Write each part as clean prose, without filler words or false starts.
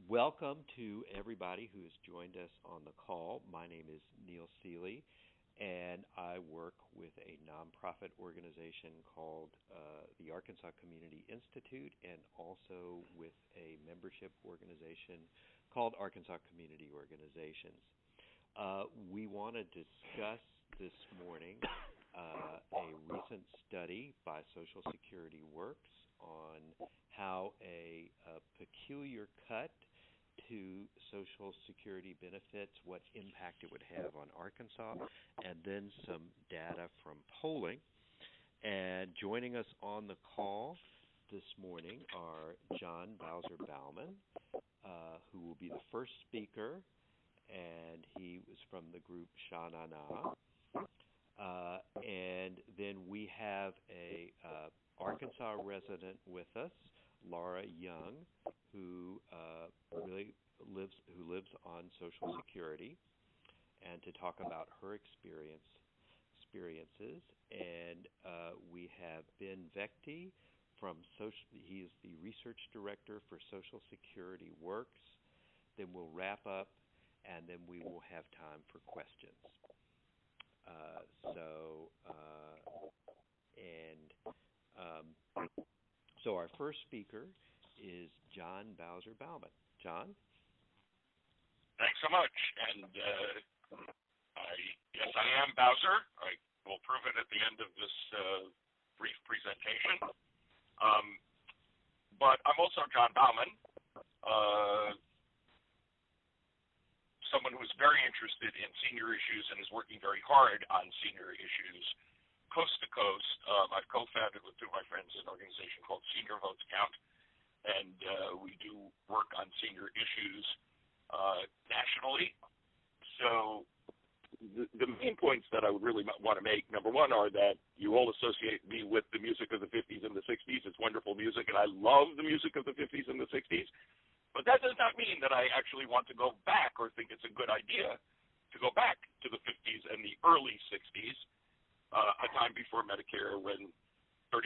Welcome to everybody who has joined us on the call. My name is Neil Seeley, and I work with a nonprofit organization called the Arkansas Community Institute, and also with a membership organization called Arkansas Community Organizations. We want to discuss this morning a recent study by Social Security Works on how a peculiar cut to Social Security benefits, what impact it would have on Arkansas, and then some data from polling. And joining us on the call this morning are John Bowser-Baumann, who will be the first speaker, and he was from the group Sha Na Na. And then we have a Arkansas resident with us, Laura Young, who lives on Social Security, and to talk about her experiences. And we have Ben Vecti from he is the research director for Social Security Works. Then we'll wrap up, and then we will have time for questions. So our first speaker is John Bowser-Baumann. John? Thanks so much. And yes, I am Bowser. I will prove it at the end of this brief presentation. But I'm also John Baumann, someone who is very interested in senior issues and is working very hard on senior issues coast to coast. I've co-founded with two of my friends an organization called Senior Votes Count, and we do work on senior issues nationally. So the main points that I would really want to make, number one, are that you all associate me with the music of the 50s and the 60s. It's wonderful music, and I love the music of the 50s and the 60s. But that does not mean that I actually want to go back or think it's a good idea to go back to the 50s and the early 60s, a time before Medicare when 35%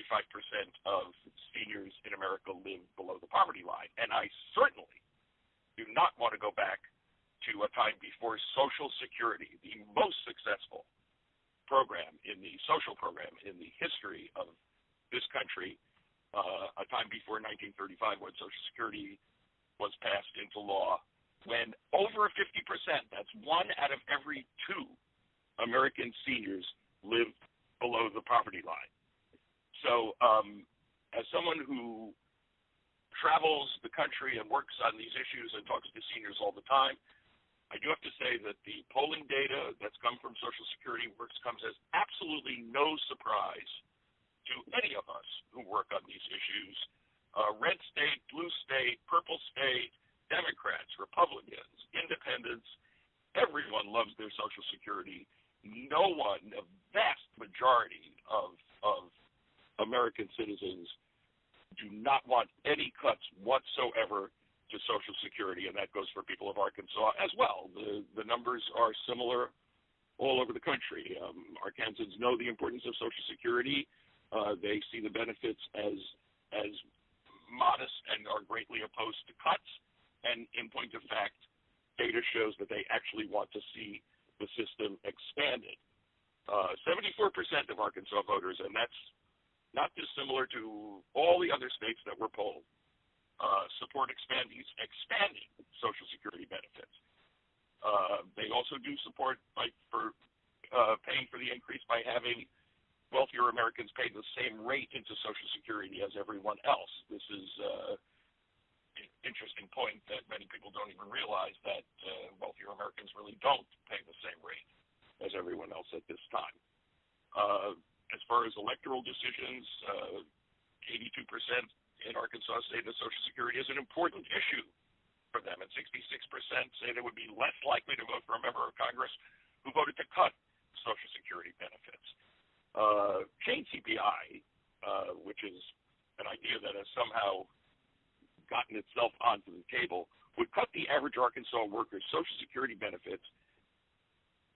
of seniors in America live below the poverty line. And I certainly do not want to go back to a time before Social Security, the most successful program in the social program in the history of this country, a time before 1935 when Social Security was passed into law, when over 50%, that's one out of every two American seniors, lived below the poverty line. So as someone who travels the country and works on these issues and talks to seniors all the time, I do have to say that the polling data that's come from Social Security Works comes as absolutely no surprise to any of us who work on these issues. Red state, blue state, purple state, Democrats, Republicans, independents, everyone loves their Social Security. No one, a vast majority of American citizens do not want any cuts whatsoever to Social Security, and that goes for people of Arkansas as well. The numbers are similar all over the country. Arkansans know the importance of Social Security. They see the benefits as modest and are greatly opposed to cuts. And in point of fact, data shows that they actually want to see the system expanded. 74% of Arkansas voters, and that's not dissimilar to all the other states that were polled, support expanding Social Security benefits. They also do support paying for the increase by having wealthier Americans pay the same rate into Social Security as everyone else. This is an interesting point that many people don't even realize, that wealthier Americans really don't pay the same rate as everyone else at this time. As far as electoral decisions, 82% in Arkansas say that Social Security is an important issue for them, and 66% say they would be less likely to vote for a member of Congress who voted to cut Social Security benefits. Chain CPI, which is an idea that has somehow gotten itself onto the table, would cut the average Arkansas worker's Social Security benefits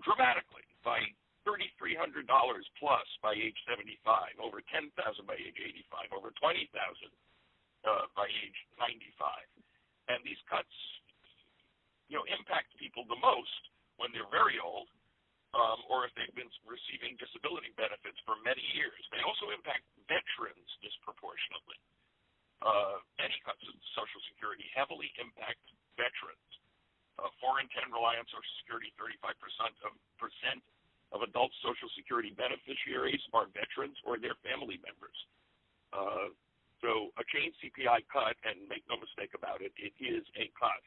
dramatically by $3,300 plus by age 75, over $10,000 by age 85, over $20,000 by age 95. And these cuts, impact people the most when they're very old, or if they've been receiving disability benefits for many years. They also impact veterans disproportionately. Any cuts in Social Security heavily impact veterans. 4 in 10 rely on Social Security. 35% of adult Social Security beneficiaries are veterans or their family members. So a chain CPI cut, and make no mistake about it, it is a cut,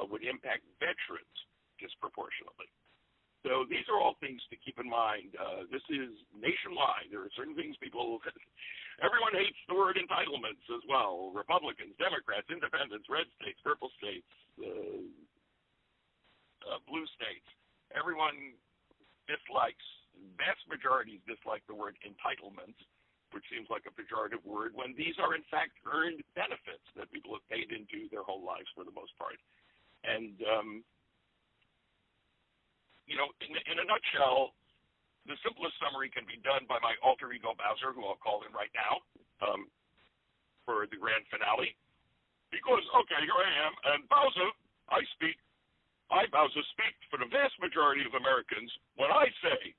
would impact veterans disproportionately. So these are all things to keep in mind. This is nationwide. There are certain things everyone hates the word entitlements as well. Republicans, Democrats, independents, red states, purple states, blue states. Everyone dislikes, vast majorities dislike the word entitlements, which seems like a pejorative word, when these are in fact earned benefits that people have paid into their whole lives for the most part. And, in a nutshell, the simplest summary can be done by my alter ego Bowser, who I'll call in right now, for the grand finale. Because, okay, here I am, and Bowser, Bowser, speak for the vast majority of Americans when I say,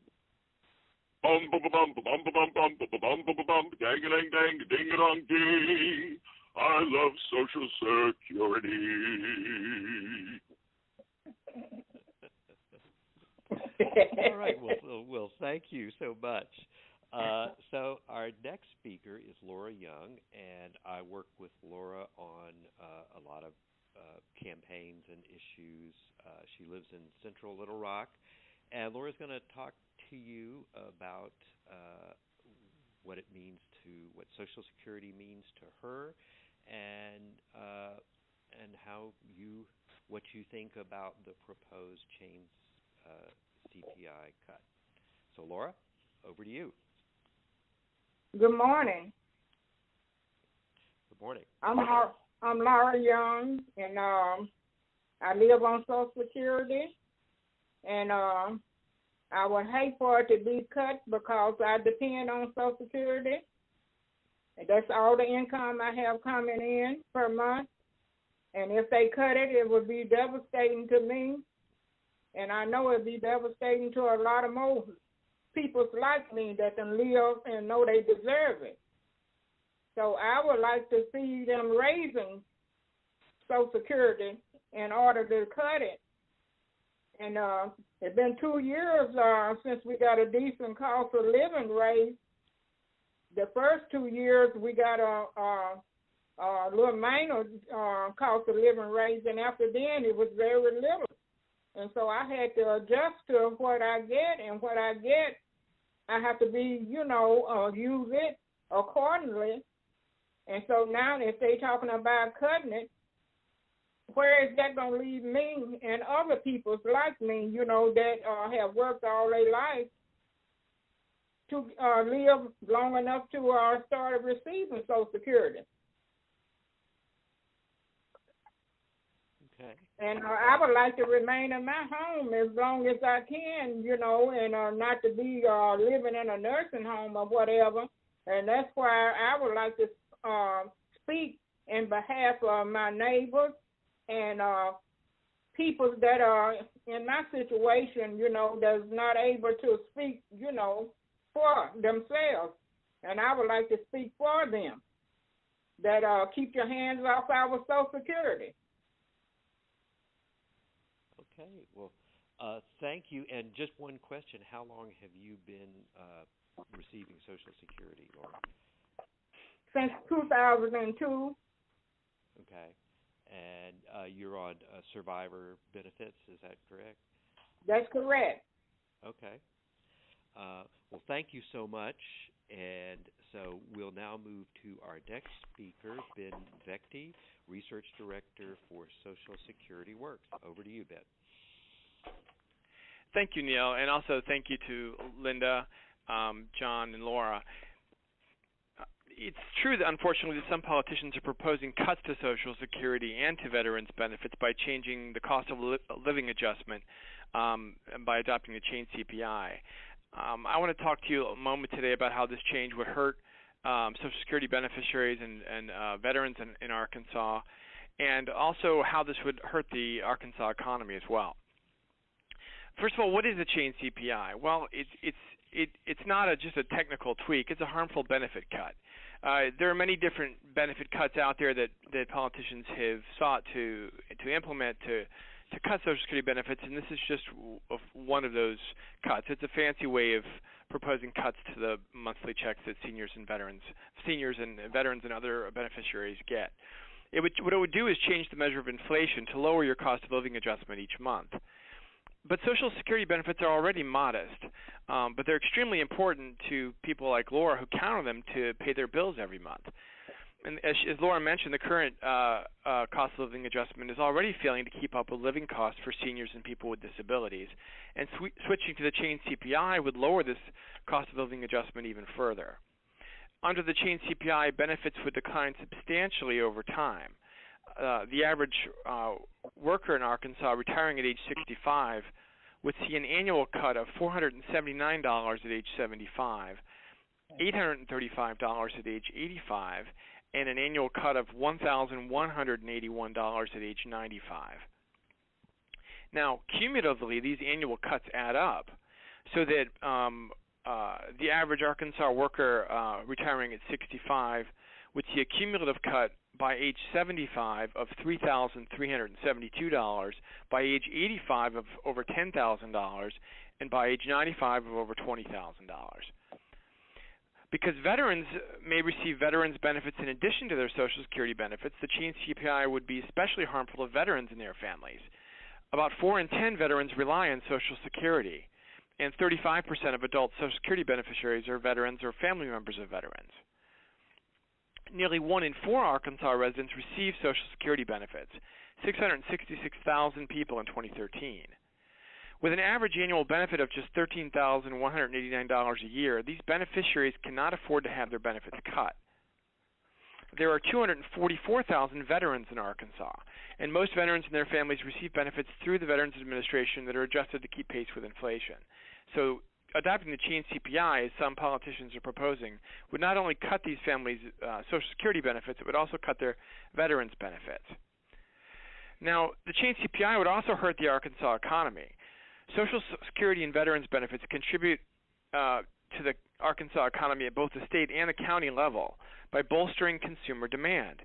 bum bum bum bum bum bum bum bum bum bum bum bum dang a dang dang ding a dong ding. I love Social Security. All right. Well, thank you so much. So our next speaker is Laura Young, and I work with Laura on a lot of campaigns and issues. She lives in Central Little Rock, and Laura's going to talk to you about what Social Security means to her, and what you think about the proposed chain CPI cut. So, Laura, over to you. Good morning. Good morning. I'm Laura Young, and I live on Social Security, and I would hate for it to be cut because I depend on Social Security. And that's all the income I have coming in per month. And if they cut it, it would be devastating to me. And I know it would be devastating to a lot of more people like me that can live and know they deserve it. So I would like to see them raising Social Security in order to cut it. And it's been 2 years since we got a decent cost of living raise. The first 2 years we got a little minor cost of living raise, and after then it was very little. And so I had to adjust to what I get, and what I get, I have to be, use it accordingly. And so now if they're talking about cutting it, where is that going to leave me and other people like me, that have worked all their life to live long enough to start receiving Social Security? Okay. And I would like to remain in my home as long as I can, and not to be living in a nursing home or whatever. And that's why I would like to speak in behalf of my neighbors and people that are in my situation, that's not able to speak, for themselves. And I would like to speak for them, that keep your hands off our Social Security. Okay. Well, thank you. And just one question. How long have you been receiving Social Security, Laura? Since 2002. Okay. And you're on survivor benefits, is that correct? That's correct. Okay. Well, thank you so much. And so we'll now move to our next speaker, Ben Vecti, Research Director for Social Security Works. Over to you, Ben. Thank you, Neil, and also thank you to Linda, John, and Laura. It's true that, unfortunately, some politicians are proposing cuts to Social Security and to veterans' benefits by changing the cost of living adjustment and by adopting the chain CPI. I want to talk to you a moment today about how this change would hurt Social Security beneficiaries and veterans in Arkansas, and also how this would hurt the Arkansas economy as well. First of all, what is a chain CPI? Well, it's not just a technical tweak. It's a harmful benefit cut. There are many different benefit cuts out there that politicians have sought to implement to cut Social Security benefits, and this is just one of those cuts. It's a fancy way of proposing cuts to the monthly checks that seniors and veterans and other beneficiaries get. What it would do is change the measure of inflation to lower your cost of living adjustment each month. But Social Security benefits are already modest, but they're extremely important to people like Laura who count on them to pay their bills every month. And as Laura mentioned, the current cost of living adjustment is already failing to keep up with living costs for seniors and people with disabilities. And switching to the chain CPI would lower this cost of living adjustment even further. Under the chain CPI, benefits would decline substantially over time. The average worker in Arkansas retiring at age 65 would see an annual cut of $479 at age 75, $835 at age 85, and an annual cut of $1,181 at age 95. Now, cumulatively, these annual cuts add up so that the average Arkansas worker retiring at 65 would see a cumulative cut by age 75 of $3,372, by age 85 of over $10,000, and by age 95 of over $20,000. Because veterans may receive veterans benefits in addition to their Social Security benefits, the chain CPI would be especially harmful to veterans and their families. About 4 in 10 veterans rely on Social Security, and 35% of adult Social Security beneficiaries are veterans or family members of veterans. Nearly 1 in 4 Arkansas residents receive Social Security benefits, 666,000 people in 2013. With an average annual benefit of just $13,189 a year, these beneficiaries cannot afford to have their benefits cut. There are 244,000 veterans in Arkansas, and most veterans and their families receive benefits through the Veterans Administration that are adjusted to keep pace with inflation. So adopting the chain CPI, as some politicians are proposing, would not only cut these families' Social Security benefits, it would also cut their veterans' benefits. Now, the chain CPI would also hurt the Arkansas economy. Social Security and veterans benefits contribute to the Arkansas economy at both the state and the county level by bolstering consumer demand.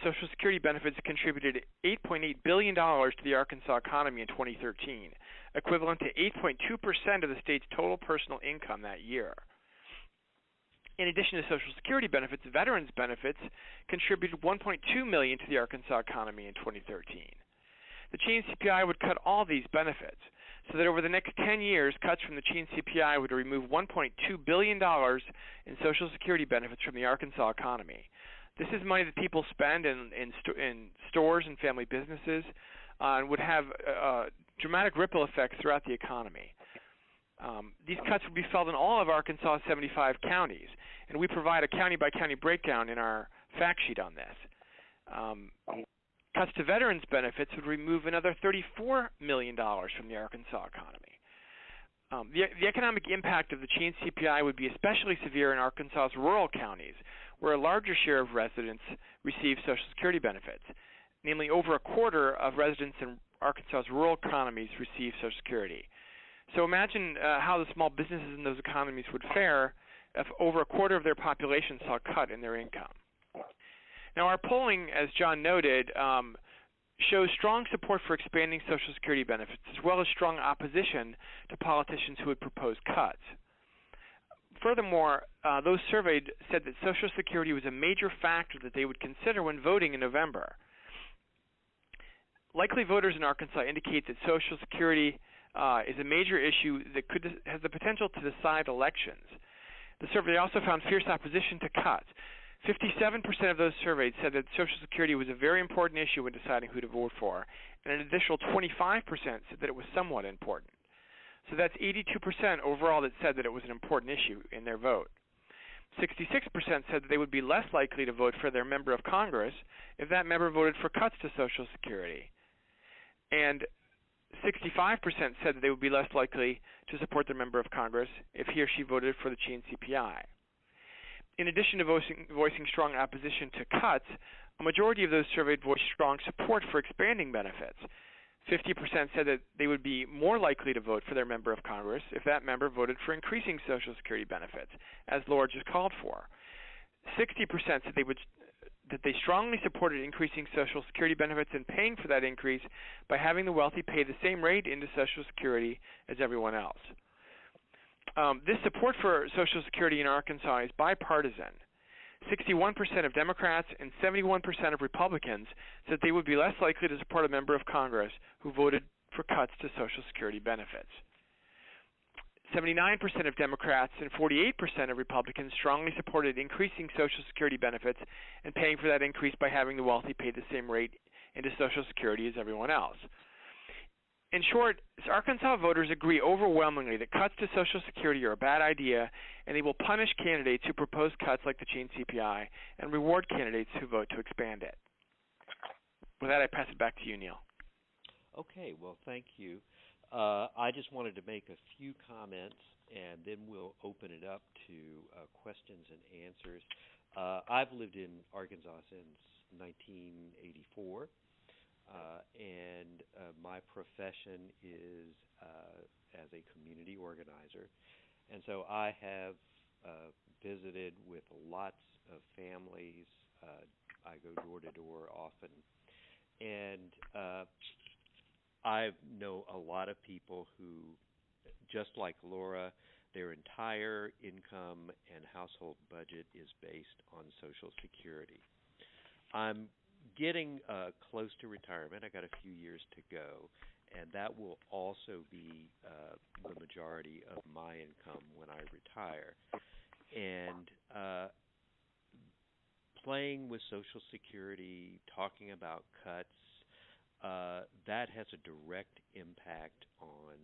Social Security benefits contributed $8.8 billion to the Arkansas economy in 2013, equivalent to 8.2% of the state's total personal income that year. In addition to Social Security benefits, veterans benefits contributed $1.2 million to the Arkansas economy in 2013. The chain CPI would cut all these benefits, so that over the next 10 years, cuts from the chain CPI would remove $1.2 billion in Social Security benefits from the Arkansas economy. This is money that people spend in stores and family businesses and would have dramatic ripple effects throughout the economy. These cuts would be felt in all of Arkansas' 75 counties, and we provide a county-by-county breakdown in our fact sheet on this. Cuts to veterans benefits would remove another $34 million from the Arkansas economy. The economic impact of the chain CPI would be especially severe in Arkansas's rural counties, where a larger share of residents receive Social Security benefits. Namely, over a quarter of residents in Arkansas's rural economies receive Social Security. So imagine how the small businesses in those economies would fare if over a quarter of their population saw a cut in their income. Now, our polling, as John noted, shows strong support for expanding Social Security benefits, as well as strong opposition to politicians who would propose cuts. Furthermore, those surveyed said that Social Security was a major factor that they would consider when voting in November. Likely voters in Arkansas indicate that Social Security is a major issue that has the potential to decide elections. The survey also found fierce opposition to cuts. 57% of those surveyed said that Social Security was a very important issue when deciding who to vote for, and an additional 25% said that it was somewhat important. So that's 82% overall that said that it was an important issue in their vote. 66% said that they would be less likely to vote for their member of Congress if that member voted for cuts to Social Security. And 65% said that they would be less likely to support their member of Congress if he or she voted for the chain CPI. In addition to voicing strong opposition to cuts, A majority of those surveyed voiced strong support for expanding benefits. 50% said that they would be more likely to vote for their member of Congress if that member voted for increasing Social Security benefits, as Laura just called for. 60% said that they strongly supported increasing Social Security benefits and paying for that increase by having the wealthy pay the same rate into Social Security as everyone else. This support for Social Security in Arkansas is bipartisan. 61% of Democrats and 71% of Republicans said they would be less likely to support a member of Congress who voted for cuts to Social Security benefits. 79% of Democrats and 48% of Republicans strongly supported increasing Social Security benefits and paying for that increase by having the wealthy pay the same rate into Social Security as everyone else. In short, Arkansas voters agree overwhelmingly that cuts to Social Security are a bad idea, and they will punish candidates who propose cuts like the chain CPI and reward candidates who vote to expand it. With that, I pass it back to you, Neil. Okay, well, thank you. I just wanted to make a few comments, and then we'll open it up to questions and answers. I've lived in Arkansas since 1984. And my profession is as a community organizer. And so I have visited with lots of families. I go door to door often. And I know a lot of people who, just like Laura, their entire income and household budget is based on Social Security. I'm getting close to retirement. I got a few years to go, and that will also be the majority of my income when I retire. And playing with Social Security, talking about cuts, that has a direct impact on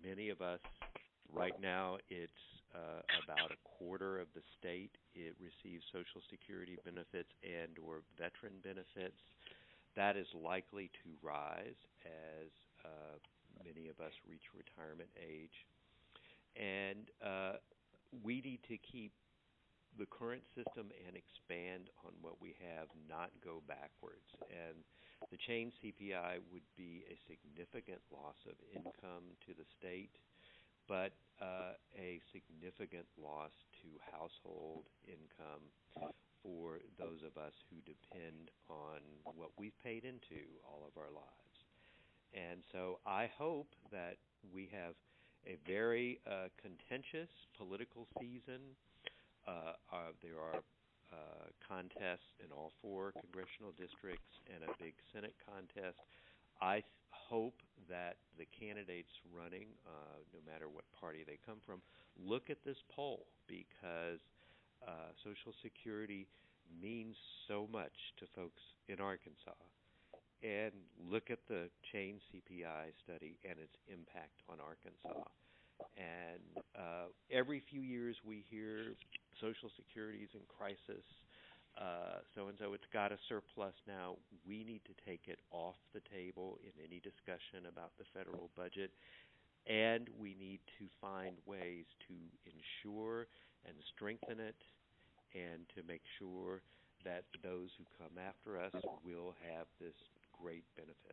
many of us. Right now, it's about a quarter of the state it receives Social Security benefits and or veteran benefits. That is likely to rise as many of us reach retirement age. And we need to keep the current system and expand on what we have, not go backwards. And the chain CPI would be a significant loss of income to the state, but a significant loss to household income for those of us who depend on what we've paid into all of our lives. And so I hope that we have a very contentious political season. There are contests in all 4 congressional districts and a big Senate contest. I hope that the candidates running, no matter what party they come from, look at this poll, because Social Security means so much to folks in Arkansas. And look at the chain CPI study and its impact on Arkansas. And every few years we hear Social Security is in crisis. So-and-so, it's got a surplus now. We need to take it off the table in any discussion about the federal budget, and we need to find ways to ensure and strengthen it and to make sure that those who come after us will have this great benefit.